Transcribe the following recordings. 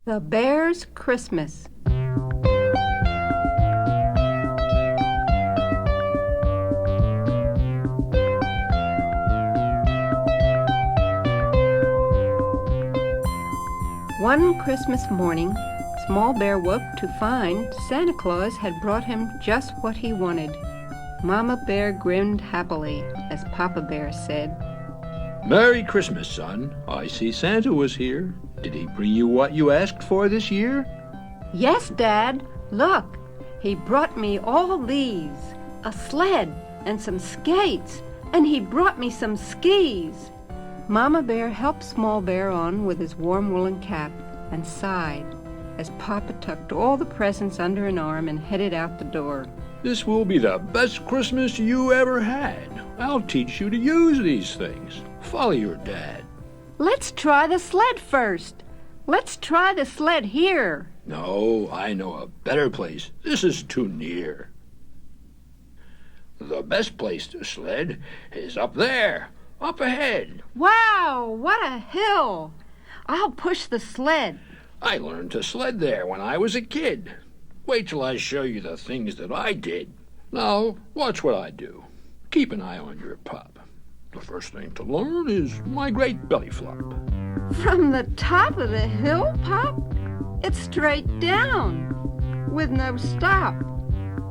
The Bear's Christmas. One Christmas morning, Small Bear woke to find Santa Claus had brought him just what he wanted. Mama Bear grinned happily as Papa Bear said, "Merry Christmas, son. I see Santa was here. Did he bring you what you asked for this year?" "Yes, Dad. Look, he brought me all these, a sled and some skates, and he brought me some skis." Mama Bear helped Small Bear on with his warm woolen cap and sighed as Papa tucked all the presents under an arm and headed out the door. "This will be the best Christmas you ever had. I'll teach you to use these things. Follow your dad." "Let's try the sled first. Let's try the sled here." "No, I know a better place. This is too near. The best place to sled is up there, up ahead." "Wow, what a hill! I'll push the sled." "I learned to sled there when I was a kid. Wait till I show you the things that I did. Now, watch what I do. Keep an eye on your pup. The first thing to learn is my great belly flop." "From the top of the hill, Pop? It's straight down, with no stop."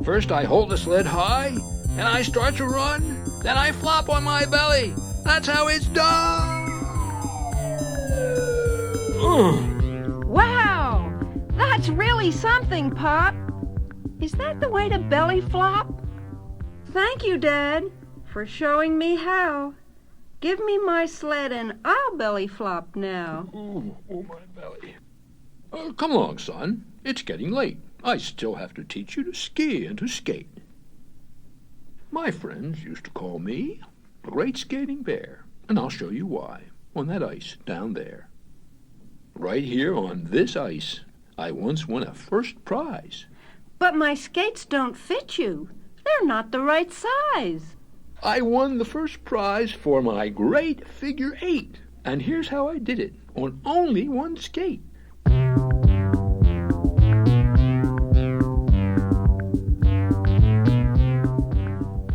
"First I hold the sled high, and I start to run. Then I flop on my belly. That's how it's done." Wow, that's really something, Pop. Is that the way to belly flop? Thank you, Dad, for showing me how. Give me my sled and I'll belly flop now. Oh, my belly. Come along, son. It's getting late. I still have to teach you to ski and to skate. My friends used to call me the Great Skating Bear, and I'll show you why on that ice down there. Right here on this ice, I once won a first prize. But my skates don't fit you. They're not the right size. I won the first prize for my great figure 8, and here's how I did it on only one skate.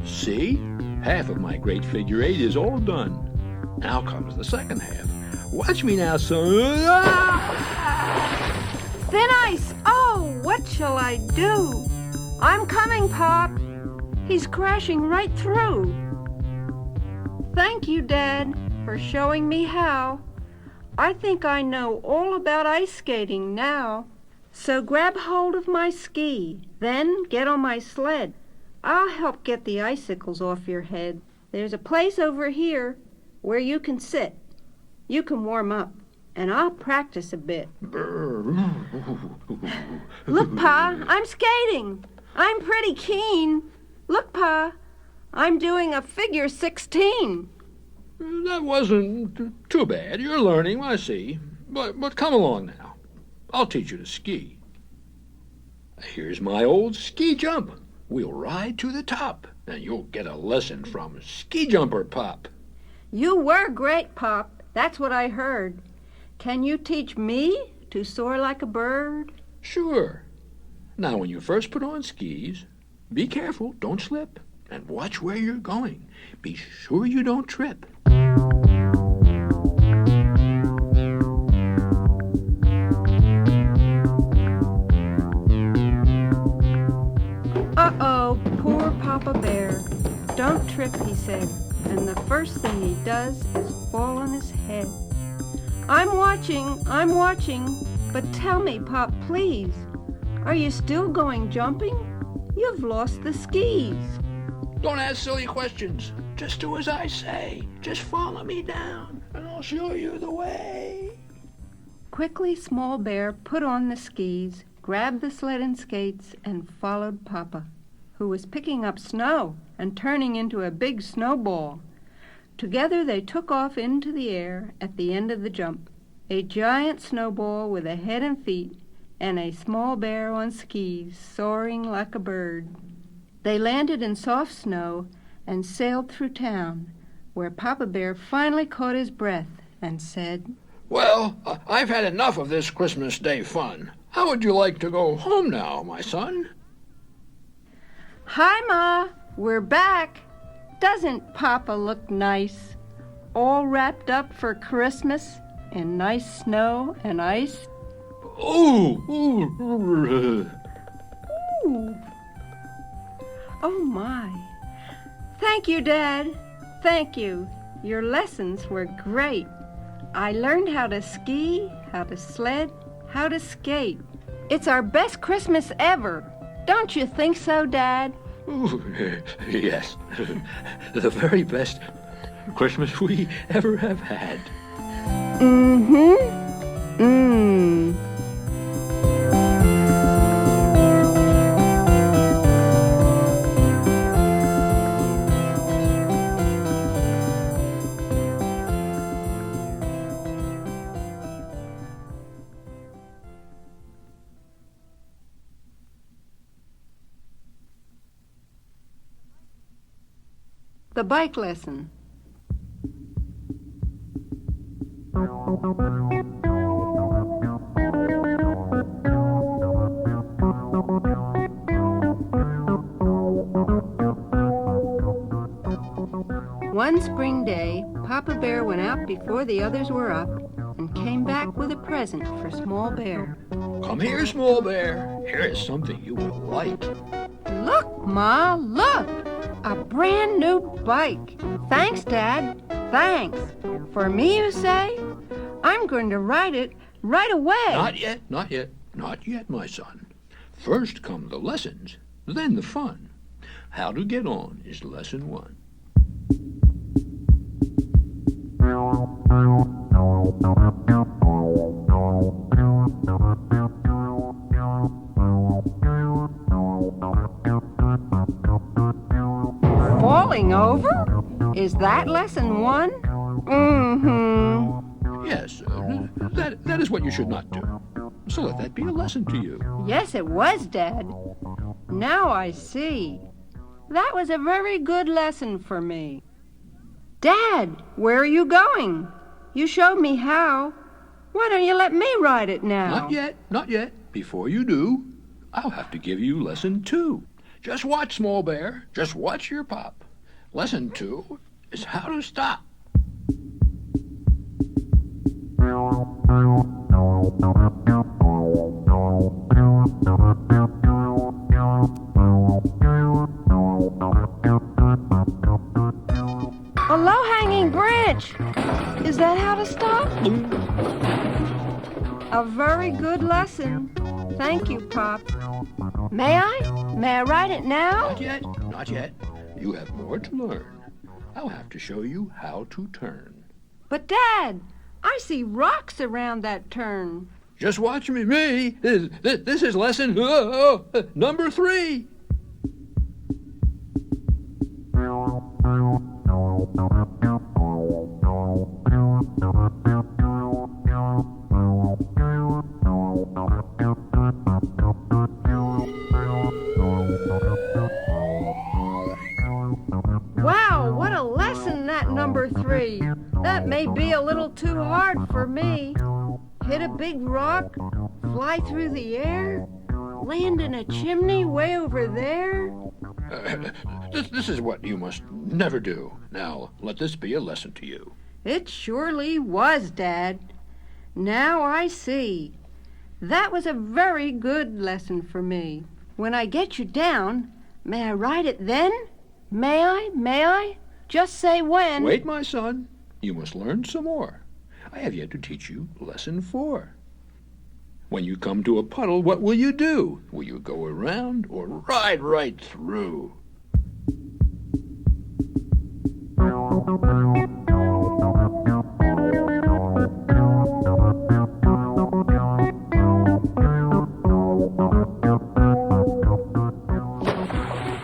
See? Half of my great figure 8 is all done. Now comes the second half. Watch me now, son. Thin ice! Oh, what shall I do? I'm coming, Pop. He's crashing right through. Thank you, Dad, for showing me how. I think I know all about ice skating now. So grab hold of my ski, then get on my sled. I'll help get the icicles off your head. There's a place over here where you can sit. You can warm up, and I'll practice a bit. Look, Pa, I'm skating. I'm pretty keen. Look, Pa, I'm doing a figure 16. That wasn't too bad. You're learning, I see. But come along now. I'll teach you to ski. Here's my old ski jump. We'll ride to the top, and you'll get a lesson from Ski Jumper Pop. You were great, Pop. That's what I heard. Can you teach me to soar like a bird? Sure. Now, when you first put on skis, be careful, don't slip, and watch where you're going. Be sure you don't trip. Uh-oh, poor Papa Bear. Don't trip, he said, and the first thing he does is fall on his head. I'm watching, but tell me, Pop, please, are you still going jumping? You've lost the skis. Don't ask silly questions. Just do as I say. Just follow me down, and I'll show you the way. Quickly, Small Bear put on the skis, grabbed the sled and skates, and followed Papa, who was picking up snow and turning into a big snowball. Together they took off into the air at the end of the jump, a giant snowball with a head and feet, and a small bear on skis soaring like a bird. They landed in soft snow and sailed through town, where Papa Bear finally caught his breath and said, Well, I've had enough of this Christmas Day fun. How would you like to go home now, my son? Hi, Ma. We're back. Doesn't Papa look nice? All wrapped up for Christmas in nice snow and ice. Ooh. Ooh. Oh, my. Thank you, Dad. Thank you. Your lessons were great. I learned how to ski, how to sled, how to skate. It's our best Christmas ever. Don't you think so, Dad? Ooh, yes. The very best Christmas we ever have had. Mm-hmm. Mm. The bike lesson. One spring day, Papa Bear went out before the others were up and came back with a present for Small Bear. Come here, Small Bear. Here is something you will like. Look, Ma, look! A brand new bike. Thanks, Dad. Thanks. For me, you say? I'm going to ride it right away. Not yet, not yet, not yet, my son. First come the lessons, then the fun. How to get on is lesson 1. Falling over? Is that lesson 1? Mm-hmm. Yes, that is what you should not do. So let that be a lesson to you. Yes, it was, Dad. Now I see. That was a very good lesson for me. Dad, where are you going? You showed me how. Why don't you let me ride it now? Not yet, not yet. Before you do, I'll have to give you lesson 2. Just watch, Small Bear. Just watch your pop. Lesson 2 is how to stop. A low-hanging branch. Is that how to stop? A very good lesson. Thank you, Pop. May I? May I ride it now? Not yet, not yet. You have more to learn. I'll have to show you how to turn. But, Dad, I see rocks around that turn. Just watch me. This is lesson number 3. Wow, what a lesson, that number 3. That may be a little too hard for me. Hit a big rock, fly through the air, land in a chimney way over there. This is what you must never do. Now, let this be a lesson to you. It surely was, Dad. Now I see. That was a very good lesson for me. When I get you down, may I ride it then? May I? May I? Just say when. Wait, my son. You must learn some more. I have yet to teach you lesson 4. When you come to a puddle, what will you do? Will you go around or ride right through?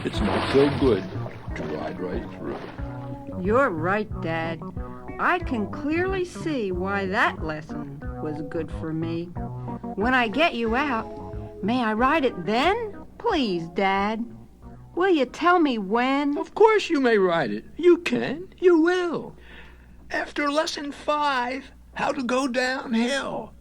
It's not so good to ride right through. You're right, Dad. I can clearly see why that lesson was good for me. When I get you out, may I ride it then? Please, Dad. Will you tell me when? Of course you may ride it. You can. You will. After lesson 5, how to go downhill.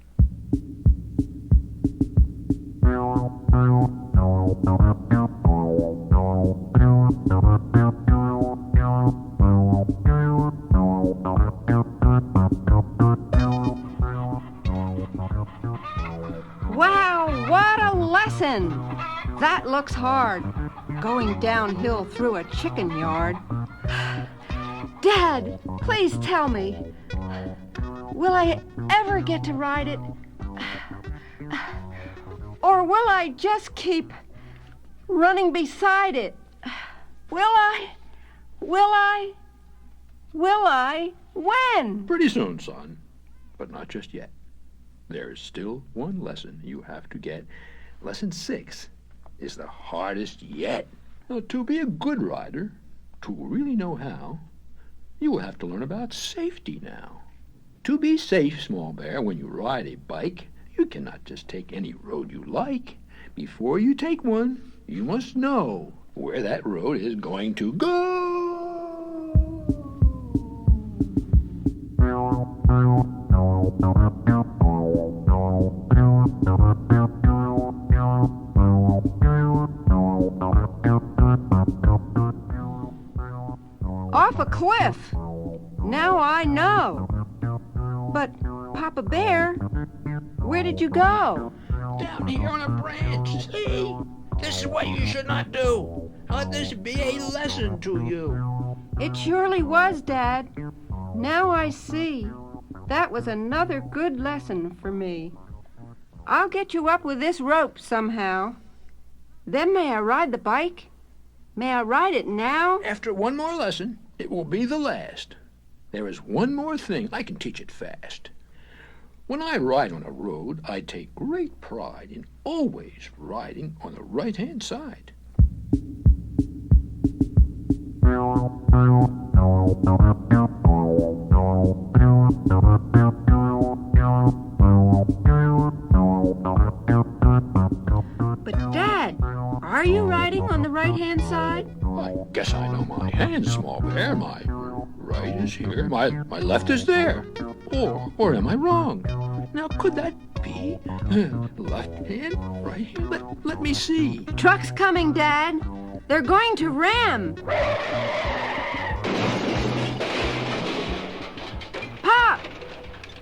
Wow, what a lesson! That looks hard, going downhill through a chicken yard. Dad, please tell me, will I ever get to ride it? Or will I just keep running beside it? Will I? When? Pretty soon, son, but not just yet. There is still one lesson you have to get. Lesson 6 is the hardest yet. Now, to be a good rider, to really know how, you will have to learn about safety now. To be safe, Small Bear, when you ride a bike, you cannot just take any road you like. Before you take one, you must know where that road is going to go. Off a cliff. Now I know. But, Papa Bear, where did you go? Down here on a branch, see? This is what you should not do. Let this be a lesson to you. It surely was, Dad. Now I see. That was another good lesson for me. I'll get you up with this rope somehow. Then may I ride the bike? May I ride it now? After one more lesson, it will be the last. There is one more thing. I can teach it fast. When I ride on a road, I take great pride in always riding on the right-hand side. But, Dad, are you riding on the right-hand side? I guess I know my hands, Small Bear. My right is here, my left is there. Or am I wrong? Now, could that be left hand, right hand? Let me see. Truck's coming, Dad. They're going to ram. Pop,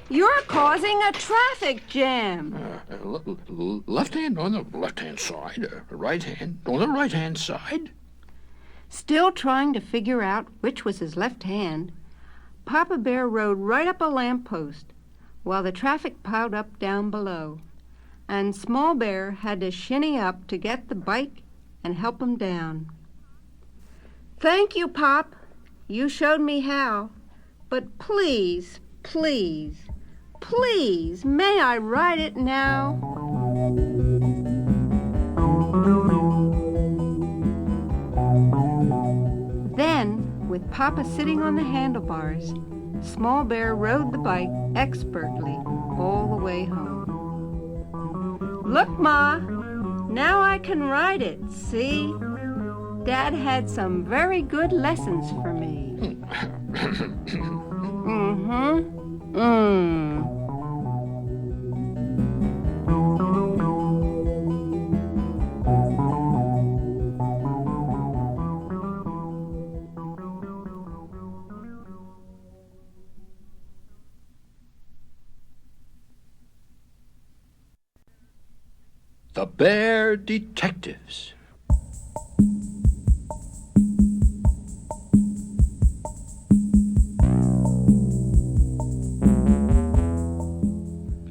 you're causing a traffic jam. Left hand on the left-hand side, right hand on the right-hand side. Still trying to figure out which was his left hand, Papa Bear rode right up a lamppost while the traffic piled up down below, and Small Bear had to shinny up to get the bike and help him down. Thank you, Pop. You showed me how. But please, please, please, may I ride it now? Then, with Papa sitting on the handlebars, Small Bear rode the bike expertly all the way home. Look, Ma, now I can ride it, see? Dad had some very good lessons for me. The Bear Detectives.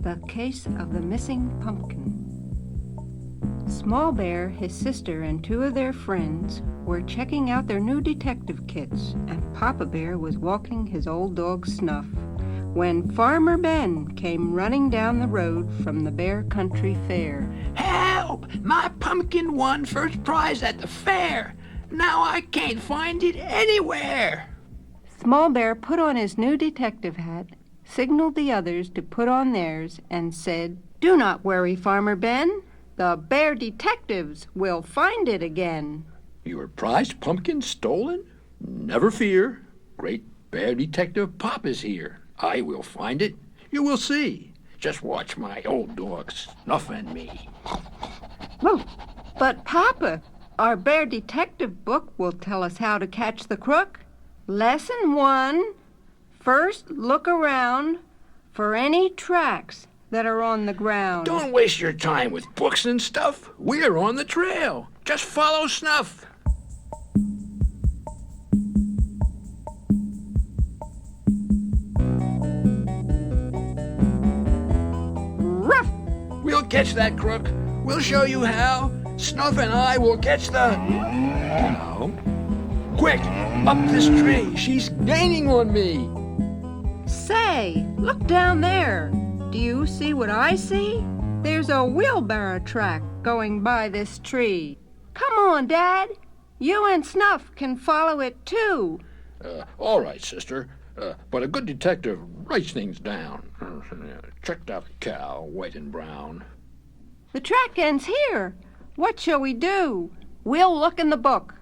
The Case of the Missing Pumpkin. Small Bear, his sister, and two of their friends were checking out their new detective kits, and Papa Bear was walking his old dog Snuff, when Farmer Ben came running down the road from the Bear Country Fair. Help! My pumpkin won first prize at the fair. Now I can't find it anywhere. Small Bear put on his new detective hat, signaled the others to put on theirs, and said, "Do not worry, Farmer Ben. The Bear Detectives will find it again." Your prized pumpkin stolen? Never fear. Great Bear Detective Pop is here. I will find it. You will see. Just watch my old dog Snuff and me. Oh, but Papa, our bear detective book will tell us how to catch the crook. Lesson 1, first look around for any tracks that are on the ground. Don't waste your time with books and stuff. We're on the trail. Just follow Snuff. Ruff! We'll catch that crook. We'll show you how. Snuff and I will catch the... Now. Quick, up this tree. She's gaining on me. Say, look down there. Do you see what I see? There's a wheelbarrow track going by this tree. Come on, Dad. You and Snuff can follow it too. All right, sister. But a good detective writes things down. Checked out the cow, white and brown. The track ends here. What shall we do? We'll look in the book.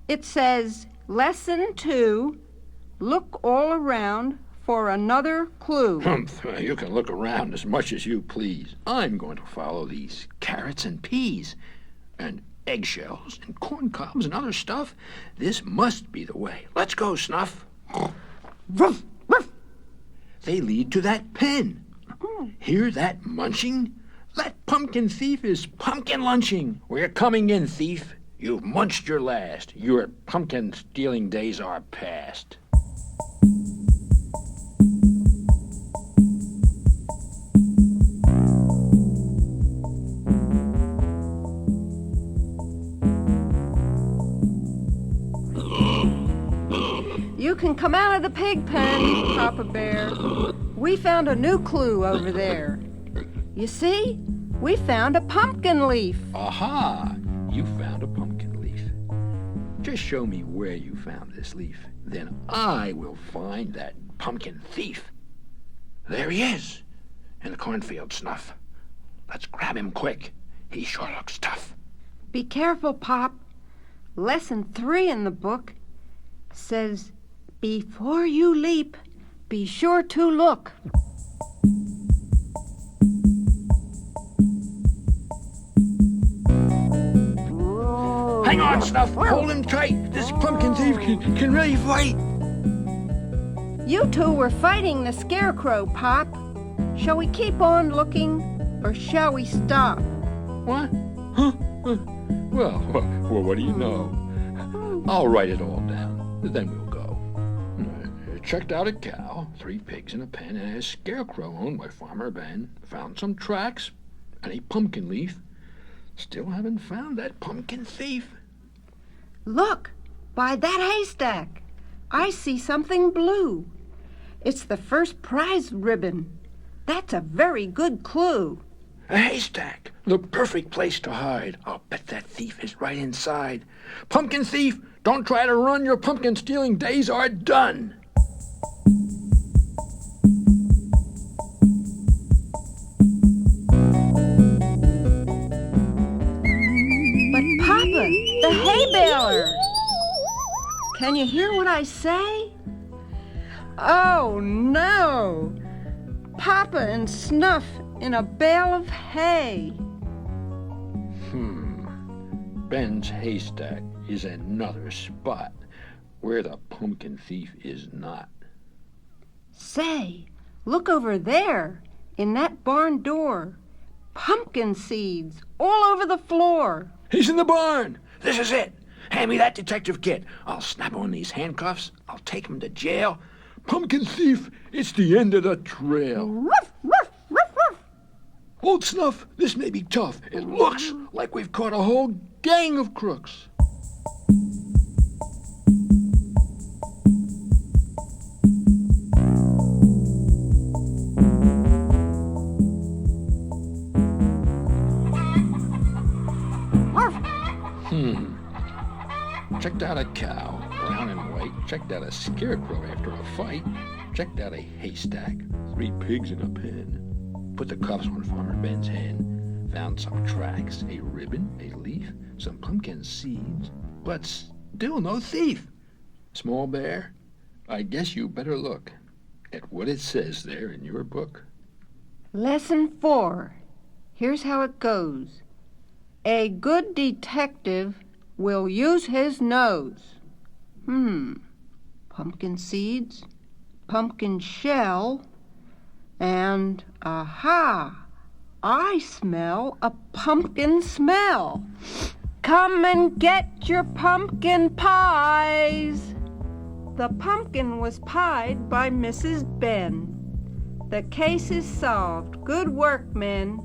It says, Lesson 2, look all around for another clue. Humph, you can look around as much as you please. I'm going to follow these carrots and peas and eggshells and corn cobs and other stuff. This must be the way. Let's go, Snuff. Ruff, ruff. They lead to that pen. Hear that munching? That pumpkin thief is pumpkin lunching. We're coming in, thief. You've munched your last. Your pumpkin stealing days are past. You can come out of the pig pen, Papa Bear. We found a new clue over there. You see? We found a pumpkin leaf. Aha! You found a pumpkin leaf. Just show me where you found this leaf. Then I will find that pumpkin thief. There he is, in the cornfield, Snuff. Let's grab him quick. He sure looks tough. Be careful, Pop. Lesson 3 in the book says, before you leap, be sure to look. Hang on, Snuff. Hold him tight. This pumpkin thief can really fight. You two were fighting the scarecrow, Pop. Shall we keep on looking, or shall we stop? What? Huh? Well, what do you know? I'll write it all down. Then we'll go. Checked out a cow, 3 pigs in a pen, and a scarecrow owned by Farmer Ben. Found some tracks and a pumpkin leaf. Still haven't found that pumpkin thief. Look, by that haystack. I see something blue. It's the first prize ribbon. That's a very good clue. A haystack, the perfect place to hide. I'll bet that thief is right inside. Pumpkin thief, don't try to run. Your pumpkin stealing days are done. But Papa, the hay baler. Can you hear what I say? Oh, no. Papa and Snuff in a bale of hay. Ben's haystack is another spot where the pumpkin thief is not. Say, look over there in that barn door. Pumpkin seeds all over the floor. He's in the barn. This is it. Hand me that detective kit. I'll snap on these handcuffs. I'll take him to jail. Pumpkin thief, it's the end of the trail. Ruff, ruff, ruff, ruff. Old Snuff, this may be tough. It looks like we've caught a whole gang of crooks. Checked out a cow, brown and white. Checked out a scarecrow after a fight. Checked out a haystack, 3 pigs in a pen. Put the cuffs on Farmer Ben's hen. Found some tracks, a ribbon, a leaf, some pumpkin seeds, but still no thief. Small Bear, I guess you better look at what it says there in your book. Lesson 4. Here's how it goes. A good detective will use his nose. Pumpkin seeds, pumpkin shell, and aha! I smell a pumpkin smell. Come and get your pumpkin pies. The pumpkin was pied by Mrs. Ben. The case is solved. Good work, men.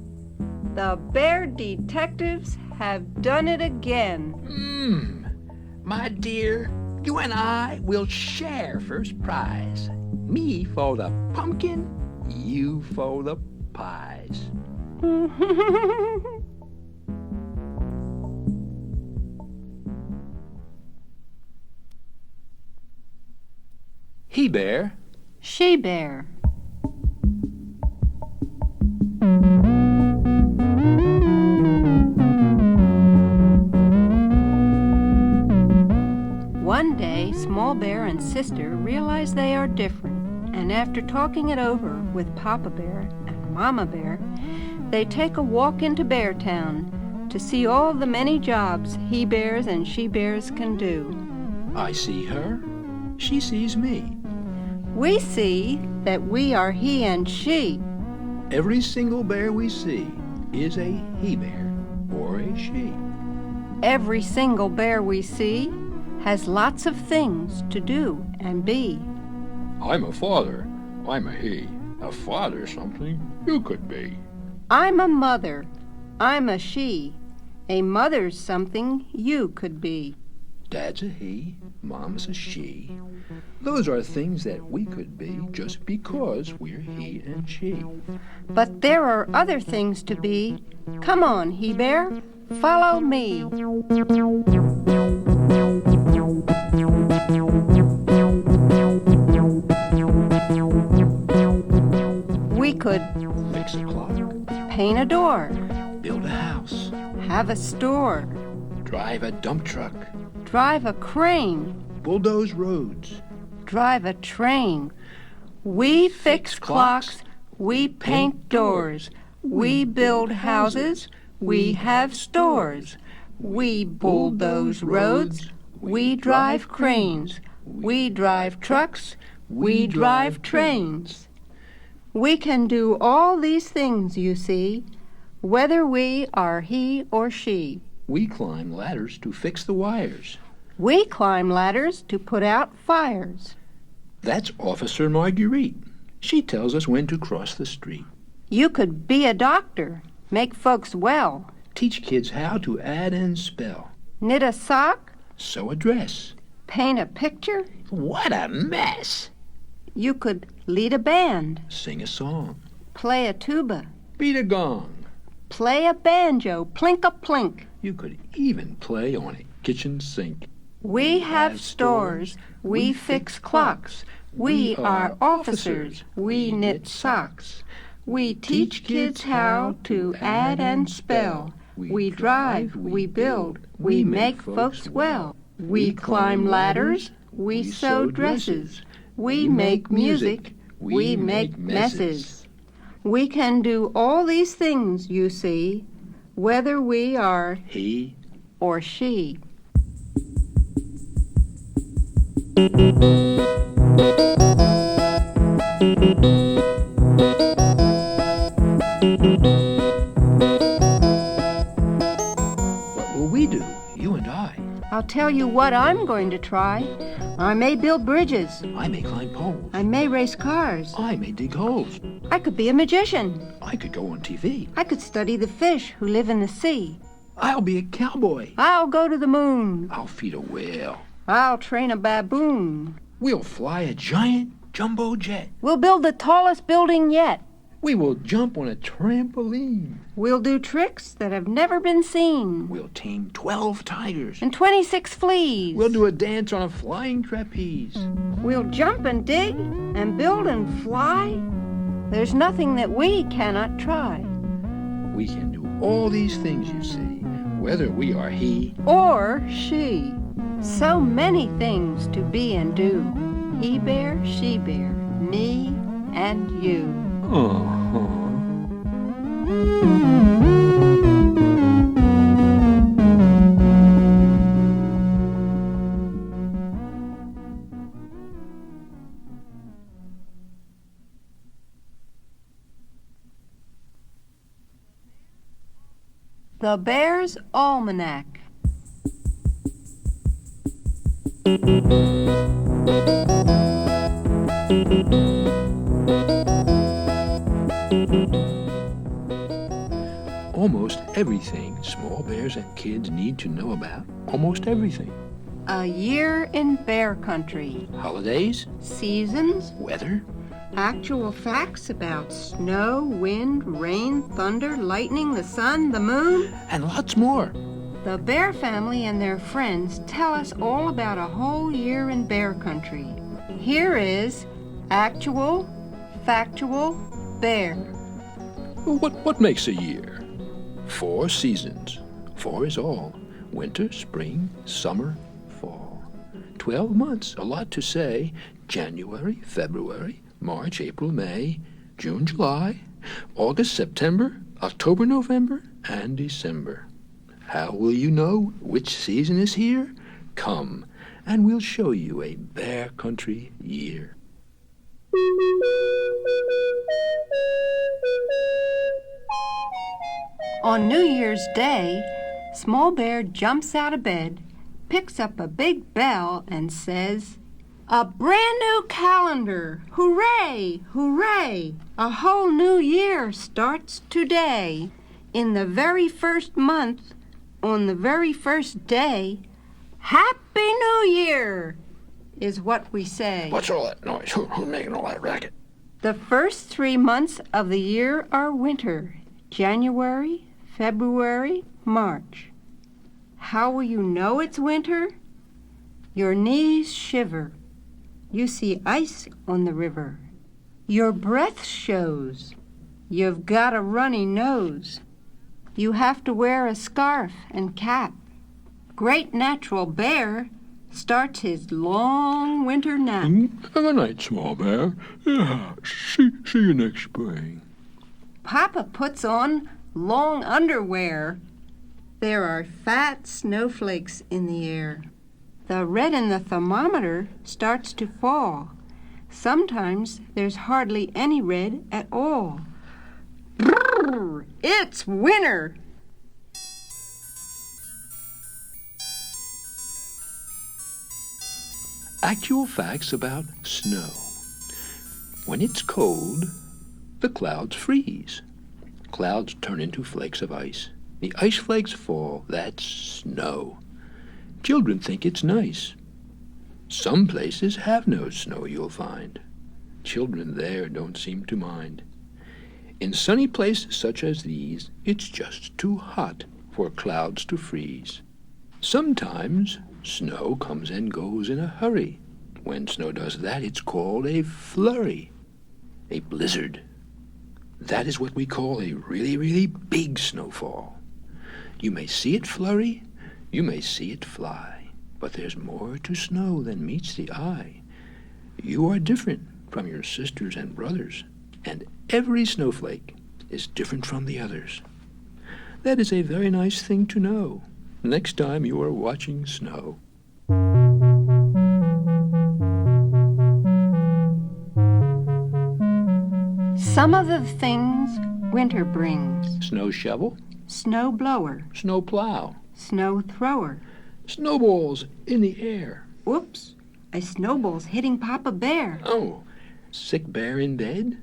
The bear detectives have done it again. My dear, you and I will share first prize. Me for the pumpkin, you for the pies. He bear. She bear. One day, Small Bear and Sister realize they are different, and after talking it over with Papa Bear and Mama Bear, they take a walk into Beartown to see all the many jobs he bears and she bears can do. I see her. She sees me. We see that we are he and she. Every single bear we see is a he bear or a she. Every single bear we see has lots of things to do and be. I'm a father. I'm a he. A father's something you could be. I'm a mother. I'm a she. A mother's something you could be. Dad's a he. Mom's a she. Those are things that we could be just because we're he and she. But there are other things to be. Come on, he bear. Follow me. We could Fix a clock. paint a door, Build a house. have a store, Drive a dump truck. drive a crane, Bulldoze roads. drive a train. We fix clocks, we paint doors, we build houses, we have stores. We bulldoze roads, we drive cranes, we drive trucks, we drive trains. We can do all these things, you see, whether we are he or she. We climb ladders to fix the wires. We climb ladders to put out fires. That's Officer Marguerite. She tells us when to cross the street. You could be a doctor, make folks well, Teach kids how to add and spell. knit a sock, Sew a dress. paint a picture. What a mess! You could lead a band, Sing a song. play a tuba, Beat a gong. play a banjo, plink-a-plink. You could even play on a kitchen sink. We have stores, we fix clocks, we are officers, we knit socks. We teach kids how to add and spell. We drive, we build, we make folks well. We climb ladders, we sew dresses, we make music, we make messes. We can do all these things, you see, whether we are He. or she. What will we do, you and I? I'll tell you what I'm going to try. I may build bridges. I may climb poles. I may race cars. I may dig holes. I could be a magician. I could go on TV. I could study the fish who live in the sea. I'll be a cowboy. I'll go to the moon. I'll feed a whale. I'll train a baboon. We'll fly a giant jumbo jet. We'll build the tallest building yet. We will jump on a trampoline. We'll do tricks that have never been seen. We'll tame 12 tigers. And 26 fleas. We'll do a dance on a flying trapeze. We'll jump and dig and build and fly. There's nothing that we cannot try. We can do all these things, you see, whether we are he. Or she. So many things to be and do. He bear, she bear, me and you. Uh-huh. The Bear's Almanac. Almost everything small bears and kids need to know about. Almost everything. A year in bear country. Holidays, Seasons. weather, Actual facts about snow, wind, rain, thunder, lightning, the sun, the moon. and lots more. The bear family and their friends tell us all about a whole year in bear country. Here is Actual, Factual, Bear. What makes a year? 4 seasons. 4 is all. Winter, spring, summer, fall. 12 months, a lot to say. January, February, March, April, May, June, July, August, September, October, November, and December. How will you know which season is here? Come, and we'll show you a bear country year. On New Year's Day, Small Bear jumps out of bed, picks up a big bell, and says, "A brand new calendar! Hooray! Hooray! A whole new year starts today. In the very first month, on the very first day, Happy New Year!" is what we say. What's all that noise? Who's making all that racket? The first 3 months of the year are winter: January, February, March. How will you know it's winter? Your knees shiver. You see ice on the river. Your breath shows. You've got a runny nose. You have to wear a scarf and cap. Great Natural Bear starts his long winter nap. Good night, small bear. Yeah, see you next spring. Papa puts on long underwear. There are fat snowflakes in the air. The red in the thermometer starts to fall. Sometimes there's hardly any red at all. Brrr! It's winter! Actual facts about snow. When it's cold, the clouds freeze. Clouds turn into flakes of ice. The ice flakes fall. That's snow. Children think it's nice. Some places have no snow, you'll find. Children there don't seem to mind. In sunny places such as these, it's just too hot for clouds to freeze. Sometimes snow comes and goes in a hurry. When snow does that, it's called a flurry, a blizzard. That is what we call a really, really big snowfall. You may see it flurry, you may see it fly, but there's more to snow than meets the eye. You are different from your sisters and brothers, and every snowflake is different from the others. That is a very nice thing to know next time you are watching snow. Some of the things winter brings: Snow shovel, snow blower, snow plow, snow thrower. snowballs in the air. Oops, a snowball's hitting Papa Bear. Oh, sick bear in bed,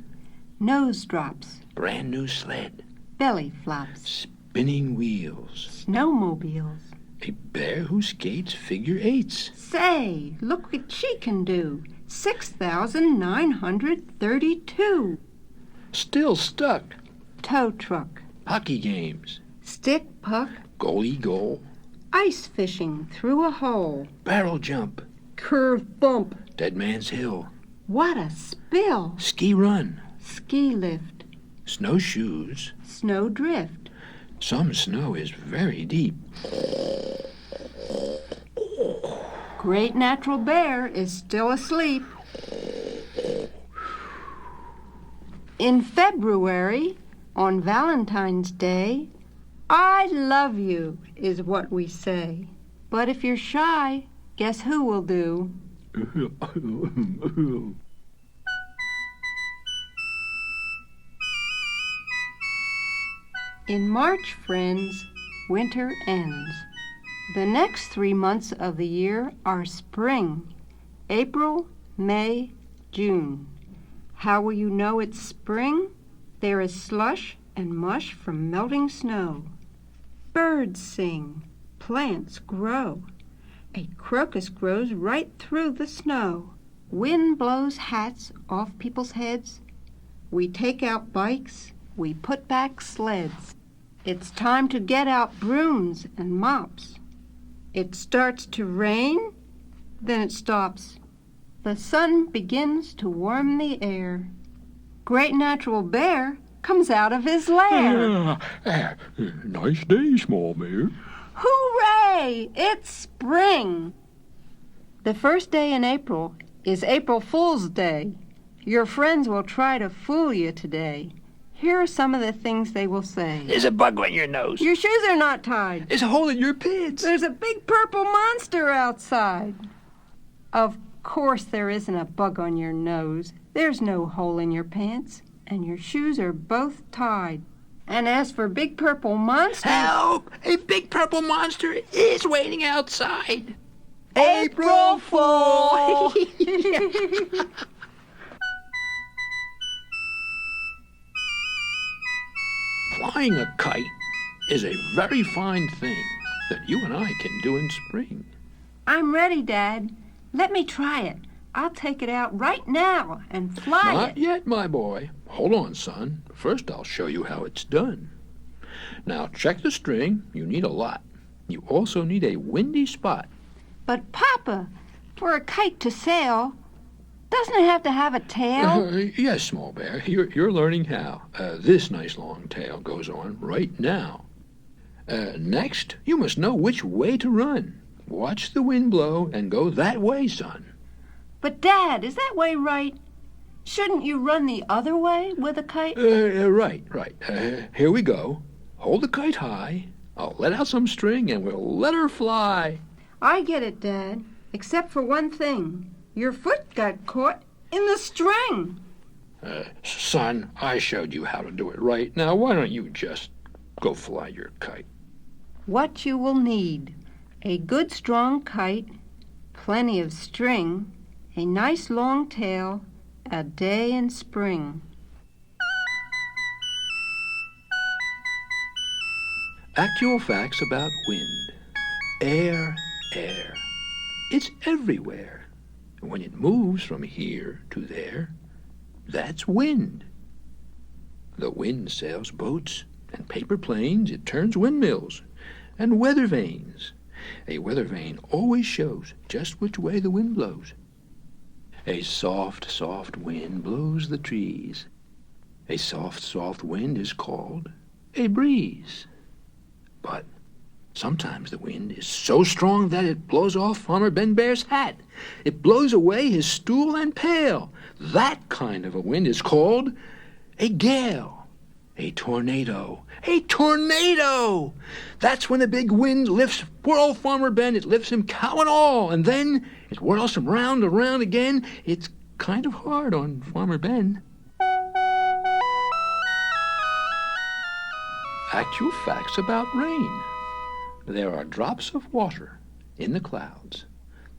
Nose drops, brand new sled, belly flops, spinning wheels, snowmobiles. a bear who skates figure eights. Say, look what she can do. 6,932. Still stuck, Tow truck, hockey games, stick puck, goalie goal, ice fishing through a hole, barrel jump, curve bump. dead man's hill, What a spill. ski run, Ski lift, snowshoes. snow drift. Some snow is very deep. Great Natural Bear is still asleep. In February, On Valentine's Day, I love you is what we say. But if you're shy, guess who will do? In March, friends, winter ends. The next 3 months of the year are spring, April, May, June. How will you know it's spring? There is slush and mush from melting snow. Birds sing, plants grow. A crocus grows right through the snow. Wind blows hats off people's heads. We take out bikes, we put back sleds. It's time to get out brooms and mops. It starts to rain, then it stops. The sun begins to warm the air. Great Natural Bear comes out of his lair. Nice day, small bear. Hooray! It's spring! The first day in April is April Fool's Day. Your friends will try to fool you today. Here are some of the things they will say. There's a bug on your nose. Your shoes are not tied. There's a hole in your pants. There's a big purple monster outside. Of course there isn't a bug on your nose. There's no hole in your pants, and your shoes are both tied. And as for big purple monster... Help! A big purple monster is waiting outside. April Fool! Flying a kite is a very fine thing that you and I can do in spring. I'm ready, Dad. Let me try it. I'll take it out right now and fly Not it. yet, my boy. Hold on, son. First, I'll show you how it's done. Now, check the string. You need a lot. You also need a windy spot. But, Papa, for a kite to sail, doesn't it have to have a tail? Yes, small bear. You're learning how. This nice long tail goes on right now. Next, you must know which way to run. Watch the wind blow and go that way, son. But, Dad, is that way right? Shouldn't you run the other way with a kite? Right. Here we go. Hold the kite high. I'll let out some string and we'll let her fly. I get it, Dad, except for one thing. Your foot got caught in the string. Son, I showed you how to do it right. Now, why don't you just go fly your kite? What you will need: a good strong kite, plenty of string, a nice long tail, a day in spring. Actual facts about wind. Air. It's everywhere. When it moves from here to there, that's wind. The wind sails boats and paper planes. It turns windmills and weather vanes. A weather vane always shows just which way the wind blows. A soft, soft wind blows the trees. A soft, soft wind is called a breeze. But sometimes the wind is so strong that it blows off Farmer Ben Bear's hat. It blows away his stool and pail. That kind of a wind is called a gale. A tornado. A tornado! That's when the big wind lifts poor old Farmer Ben. It lifts him cow and all, and then it whirls him round and round again. It's kind of hard on Farmer Ben. Actual facts about rain. There are drops of water in the clouds.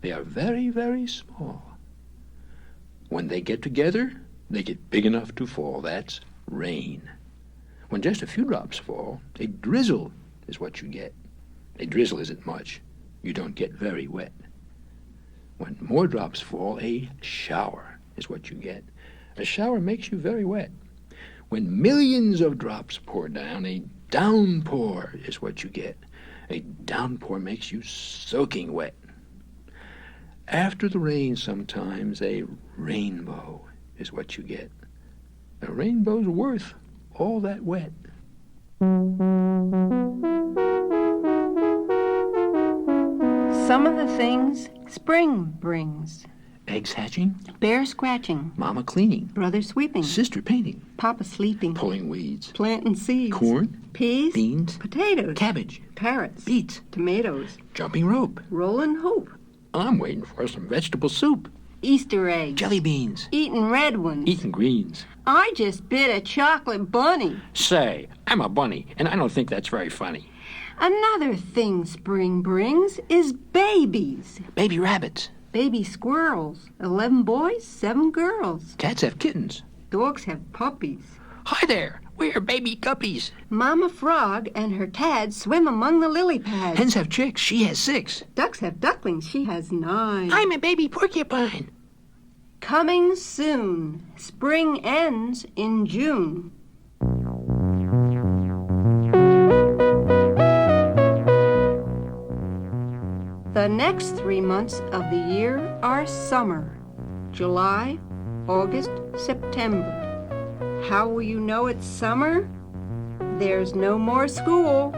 They are very, very small. When they get together, they get big enough to fall. That's rain. When just a few drops fall, a drizzle is what you get. A drizzle isn't much. You don't get very wet. When more drops fall, a shower is what you get. A shower makes you very wet. When millions of drops pour down, a downpour is what you get. A downpour makes you soaking wet. After the rain, sometimes a rainbow is what you get. A rainbow's worth all that wet. Some of the things spring brings. Eggs hatching, Bear scratching, mama cleaning, brother sweeping, sister painting, papa sleeping, pulling weeds, planting seeds, corn, peas, beans, potatoes, cabbage, carrots, beets, tomatoes, jumping rope. rolling hoop, I'm waiting for some vegetable soup, Easter eggs, jelly beans, eating red ones. eating greens. I just bit a chocolate bunny. Say, I'm a bunny, and I don't think that's very funny. Another thing spring brings is babies. Baby rabbits. Baby squirrels. 11 boys, 7 girls. Cats have kittens. Dogs have puppies. Hi there, we're baby guppies. Mama frog and her tad swim among the lily pads. Hens have chicks, she has 6. Ducks have ducklings, she has 9. I'm a baby porcupine. Coming soon. Spring ends in June. The next 3 months of the year are summer. July, August, September. How will you know it's summer? There's no more school.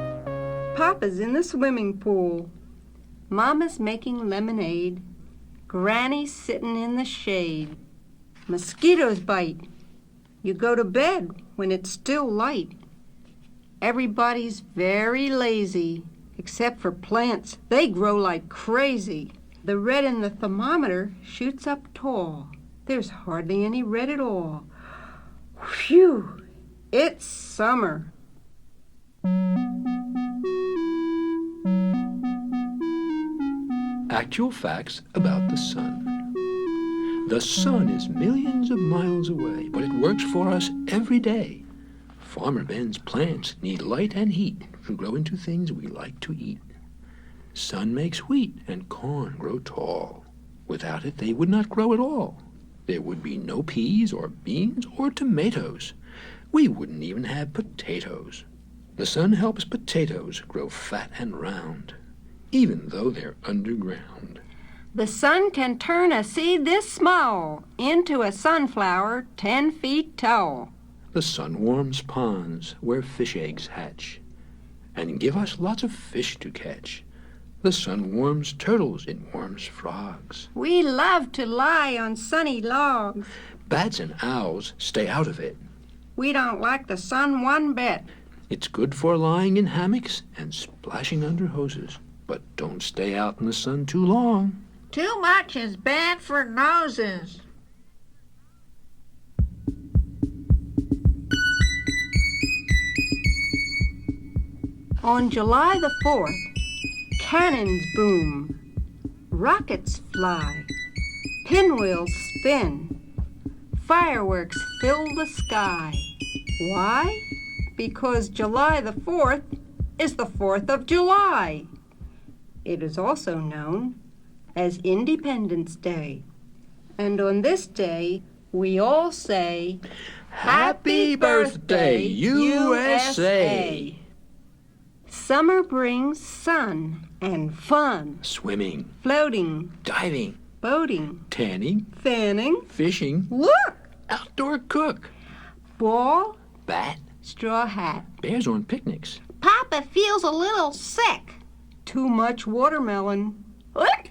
Papa's in the swimming pool. Mama's making lemonade. Granny's sitting in the shade. Mosquitoes bite. You go to bed when it's still light. Everybody's very lazy, except for plants. They grow like crazy. The red in the thermometer shoots up tall. There's hardly any red at all. Phew! It's summer. Actual facts about the sun. The sun is millions of miles away, but it works for us every day. Farmer Ben's plants need light and heat to grow into things we like to eat. Sun makes wheat and corn grow tall. Without it, they would not grow at all. There would be no peas or beans or tomatoes. We wouldn't even have potatoes. The sun helps potatoes grow fat and round, even though they're underground. The sun can turn a seed this small into a sunflower 10 feet tall. The sun warms ponds where fish eggs hatch and give us lots of fish to catch. The sun warms turtles, it warms frogs. We love to lie on sunny logs. Bats and owls stay out of it. We don't like the sun one bit. It's good for lying in hammocks and splashing under hoses, but don't stay out in the sun too long. Too much is bad for noses. On July the 4th, cannons boom, rockets fly, pinwheels spin, fireworks fill the sky. Why? Because July the 4th is the 4th of July. It is also known as Independence Day. And on this day, we all say, Happy birthday, USA! Summer brings sun and fun. Swimming, Floating, diving, boating, tanning, fanning. fishing, Look! outdoor cook, Ball, bat, straw hat. bears on picnics, Papa feels a little sick. Too much watermelon. What?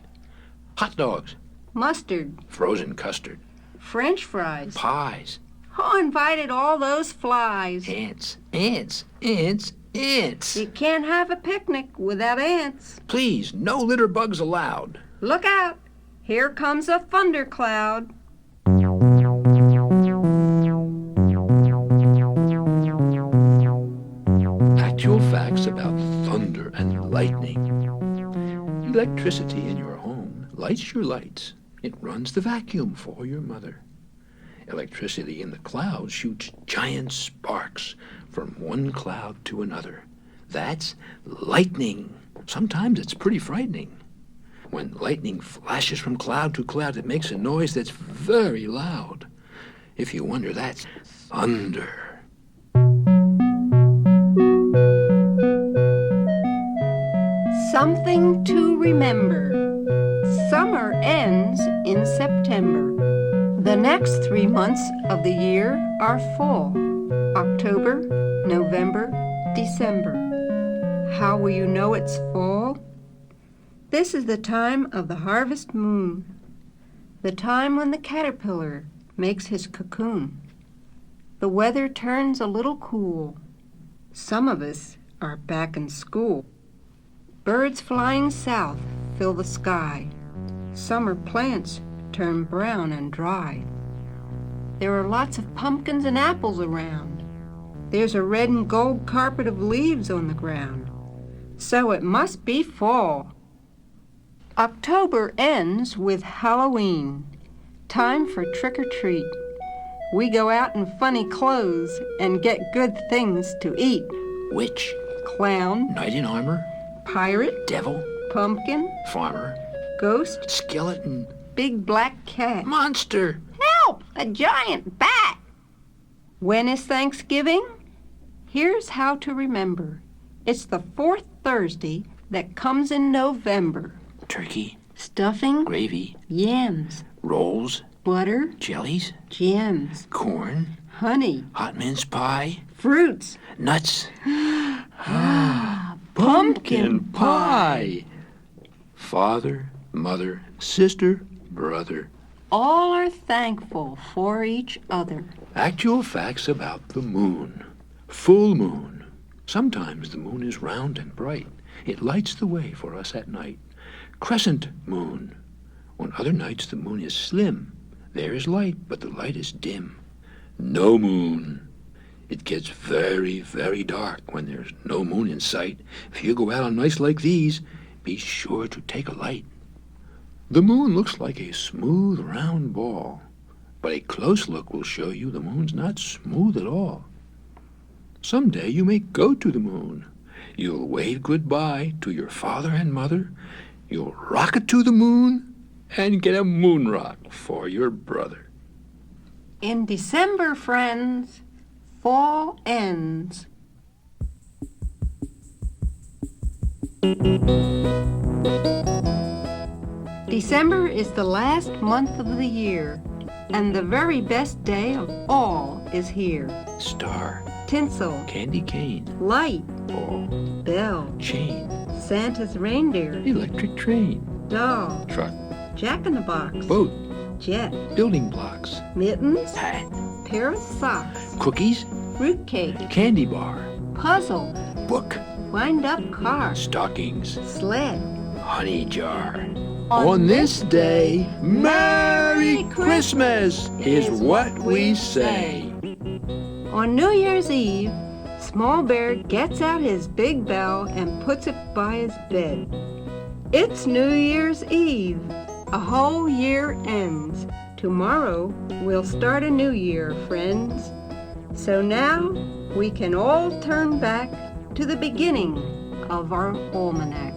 hot dogs, Mustard, frozen custard, French fries. pies, Who invited all those flies? ants, ants, ants, ants. You can't have a picnic without ants. Please, no litter bugs allowed. Look out! Here comes a thundercloud. Actual facts about thunder and lightning. Electricity in your home lights your lights. It runs the vacuum for your mother. Electricity in the clouds shoots giant sparks from one cloud to another. That's lightning. Sometimes it's pretty frightening. When lightning flashes from cloud to cloud, it makes a noise that's very loud. If you wonder, that's thunder. Something to remember. Summer ends in September. The next 3 months of the year are fall. October, November, December. How will you know it's fall? This is the time of the harvest moon. the time when the caterpillar makes his cocoon. The weather turns a little cool. Some of us are back in school. Birds flying south fill the sky. Summer plants turn brown and dry. There are lots of pumpkins and apples around. There's a red and gold carpet of leaves on the ground. So it must be fall. October ends with Halloween. Time for trick-or-treat. We go out in funny clothes and get good things to eat. Witch, Clown, knight in armor, pirate, devil, pumpkin, farmer, ghost, skeleton, big black cat. monster. Help! A giant bat! When is Thanksgiving? Here's how to remember. It's the fourth Thursday that comes in November. Turkey, Stuffing, gravy, yams, rolls, butter, jellies, jams, corn, honey, hot mince pie, fruits, nuts. pumpkin pie. Father, mother, sister, brother. All are thankful for each other. Actual facts about the moon. Full moon. Sometimes the moon is round and bright. It lights the way for us at night. Crescent moon. On other nights the moon is slim. There is light, but the light is dim. No moon. It gets very, very dark when there's no moon in sight. If you go out on nights like these, be sure to take a light. The moon looks like a smooth, round ball, but a close look will show you the moon's not smooth at all. Someday you may go to the moon. You'll wave goodbye to your father and mother. You'll rocket to the moon and get a moon rock for your brother. In December, friends, fall ends. December is the last month of the year, and the very best day of all is here. Star, Tinsel, candy cane, light, ball, bell, chain, Santa's reindeer, electric train, doll, truck, jack-in-the-box, boat, jet, building blocks, mittens, hat, pair of socks, cookies, fruitcake, candy bar, puzzle, book, wind-up car, stockings, sled. honey jar. On this day, Merry Christmas is what we say. On New Year's Eve, Small Bear gets out his big bell and puts it by his bed. It's New Year's Eve. A whole year ends. Tomorrow we'll start a new year, friends. So now we can all turn back to the beginning of our almanac.